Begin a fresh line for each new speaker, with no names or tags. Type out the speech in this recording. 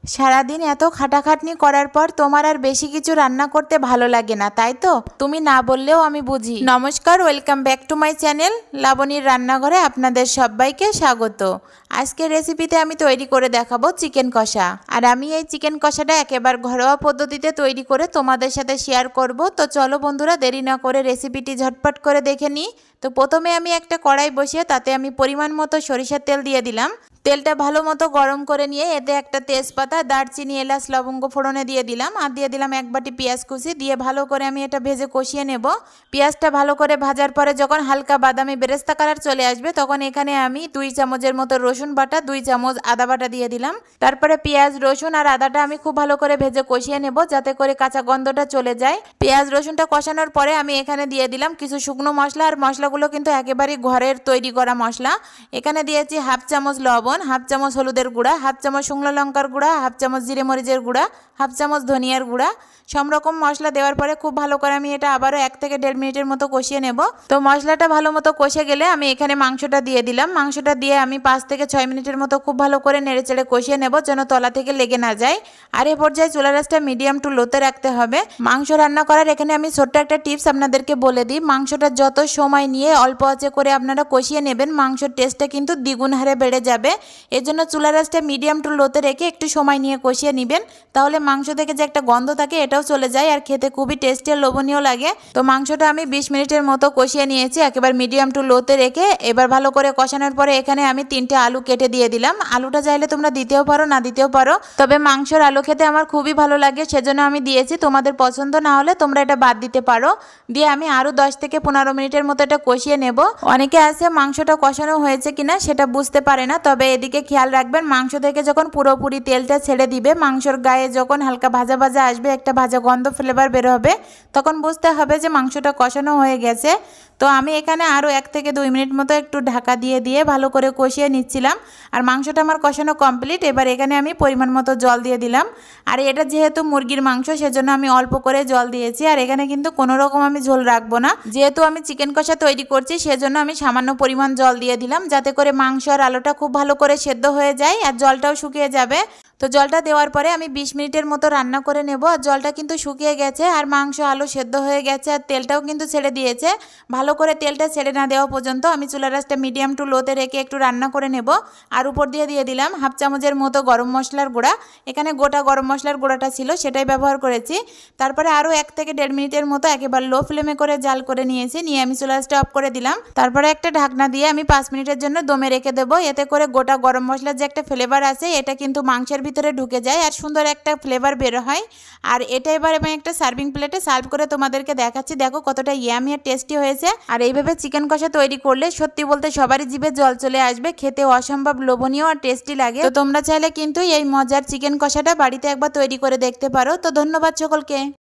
সারাদিন এত খাটাখাটনি করার পর তোমার আর বেশি কিছু রান্না করতে ভালো লাগে না, তাই তো? তুমি না বললেও আমি বুঝি। নমস্কার, welcome back to my channel লাবণীর রান্নাঘরে আপনাদের সবাইকে স্বাগত। আজকের রেসিপিতে আমি তৈরি করে দেখাবো চিকেন কষা। আর আমি এই চিকেন কষাটা একেবারে ঘরোয়া পদ্ধতিতে তৈরি করে তোমাদের সাথে শেয়ার করব। তো চলো বন্ধুরা, দেরি না করে রেসিপিটি ঝটপট করে দেখে নিই। তো প্রথমে আমি একটা কড়াই বসিয়ে তাতে আমি পরিমাণ মতো সরিষার তেল দিয়ে দিলাম। তেলটা ভালো মতো গরম করে নিয়ে এতে একটা তেজপাতা, দারচিনি, এলাচ, লবঙ্গ ফোড়নে দিয়ে দিলাম। আর দিয়ে দিলাম এক বাটি পেঁয়াজ কুচি। দিয়ে ভালো করে আমি এটা ভেজে কষিয়ে নেব। পেঁয়াজটা ভালো করে ভাজার পরে যখন হালকা বাদামি বেরেস্তা কালার চলে আসবে, তখন এখানে আমি 2 চামচের মতো রসুন বাটা, 2 চামচ আদা বাটা দিয়ে দিলাম। তারপরে পেঁয়াজ, রসুন আর আদাটা আমি খুব ভালো করে ভেজে কষিয়ে নেব, যাতে করে কাঁচা গন্ধটা চলে যায়। পেঁয়াজ রসুনটা কষানোর পরে আমি এখানে দিয়ে দিলাম কিছু শুকনো মশলা। আর মশলাগুলো কিন্তু একেবারে ঘরের তৈরি করা মশলা। এখানে দিয়েছি হাফ চামচ লবণ, হাফ চামচ হলুদের গুঁড়া, হাফ চামচ শুকনো লঙ্কার গুঁড়া, হাফ চামচ জিরে মরিচের গুঁড়া, হাফ চামচ ধনিয়ার গুঁড়া। সব রকম মশলা দেওয়ার পরে খুব ভালো করে আমি এটা আবারও 1 থেকে 1.5 মিনিটের মতো কষিয়ে নেব। তো মশলাটা ভালো মতো কষে গেলে আমি এখানে মাংসটা দিয়ে দিলাম। মাংসটা দিয়ে আমি 5 থেকে 6 মিনিটের মতো খুব ভালো করে নেড়েচেড়ে কষিয়ে নেব, যেন তলা থেকে লেগে না যায়। আর এ পর্যায়ে চুলার আঁচটা মিডিয়াম টু লোতে রাখতে হবে। মাংস রান্না করার এখানে আমি ছোট্ট একটা টিপস আপনাদেরকে বলে দিই। মাংসটা যত সময় নিয়ে অল্প আঁচে করে আপনারা কষিয়ে নেবেন, মাংসের টেস্টটা কিন্তু দ্বিগুণ হারে বেড়ে যাবে। এর জন্য চুলার আঁচটা মিডিয়াম টু লোতে রেখে একটু সময় নিয়ে কষিয়ে নেবেন। তাহলে মাংস থেকে যে একটা গন্ধ থাকে এটাও চলে যায়, আর খেতে খুবই টেস্টি আর লোভনীয় লাগে। তো মাংসটা আমি 20 মিনিটের মতো কষিয়ে নিয়েছি একেবারে মিডিয়াম টু লোতে রেখে। এবার ভালো করে কষানোর পরে এখানে আমি 3টে আলু কেটে দিয়ে দিলাম। আলুটা চাইলে তোমরা দিতেও পারো, না দিতেও পারো, তবে মাংসের আলু খেতে আমার খুবই ভালো লাগে, সেজন্য আমি দিয়েছি। তোমাদের পছন্দ না হলে তোমরা এটা বাদ দিতে পারো। দিয়ে আমি আরও 10 থেকে 15 মিনিটের মতো এটা কষিয়ে নেব। অনেকে আছে মাংসটা কষানো হয়েছে কিনা সেটা বুঝতে পারে না, তবে এদিকে খেয়াল রাখবেন মাংস থেকে যখন পুরোপুরি তেলটা ছেড়ে দিবে, মাংসর গায়ে যখন হালকা ভাজা ভাজা আসবে, একটা ভাজা গন্ধ ফ্লেভার বের হবে, তখন বুঝতে হবে যে মাংসটা কষানো হয়ে গেছে। তো আমি এখানে আরও 1 থেকে 2 মিনিট মতো একটু ঢাকা দিয়ে দিয়ে ভালো করে কষিয়ে নিচ্ছিলাম। আর মাংসটা আমার কষানো কমপ্লিট। এবার এখানে আমি পরিমাণ মতো জল দিয়ে দিলাম। আর এটা যেহেতু মুরগির মাংস, সেজন্য আমি অল্প করে জল দিয়েছি। আর এখানে কিন্তু কোনো রকম আমি ঝোল রাখবো না, যেহেতু আমি চিকেন কষা তৈরি করছি, সেজন্য আমি সামান্য পরিমাণ জল দিয়ে দিলাম, যাতে করে মাংস আর আলুটা খুব ভালো করে সেদ্ধ হয়ে যায় আর জলটাও শুকিয়ে যাবে। তো জলটা দেওয়ার পরে আমি 20 মিনিটের মতো রান্না করে নেব। আর জলটা কিন্তু শুকিয়ে গেছে, আর মাংস আলু সেদ্ধ হয়ে গেছে, আর তেলটাও কিন্তু ছেড়ে দিয়েছে। ভালো করে তেলটা ছেড়ে না দেওয়া পর্যন্ত আমি চুলার আঁচটা মিডিয়াম টু লোতে রেখে একটু রান্না করে নেব। আর উপর দিয়ে দিয়ে দিলাম হাফ চামচের মতো গরম মশলার গুঁড়া। এখানে গোটা গরম মশলার গুঁড়াটা ছিল, সেটাই ব্যবহার করেছি। তারপরে আরও 1 থেকে 1.5 মিনিটের মতো একেবারে লো ফ্লেমে করে জাল করে নিয়েছি। নিয়ে আমি চুলার আঁচটা অফ করে দিলাম। তারপরে একটা ঢাকনা দিয়ে আমি 5 মিনিটের জন্য দমে রেখে দেবো। এতে করে গোটা গরম মশলার যে একটা ফ্লেভার আছে, এটা কিন্তু মাংসের ভিতরে ঢুকে যায় আর সুন্দর একটা ফ্লেভার বের হয়। আর এটা এবার আমি একটা সার্ভিং প্লেটে সার্ভ করে তোমাদেরকে দেখাচ্ছি। দেখো কতটা ইয়ামি আর টেস্টি হয়েছে। আর এইভাবে চিকেন কষা তৈরি করলে সত্যি বলতে সবারই জিভে জল চলে আসবে, খেতে অসম্ভব লোভনীয় আর টেস্টি লাগে। তো তোমরা চাইলে কিন্তু এই মজার চিকেন কষাটা বাড়িতে একবার তৈরি করে দেখতে পারো। তো ধন্যবাদ সকলকে।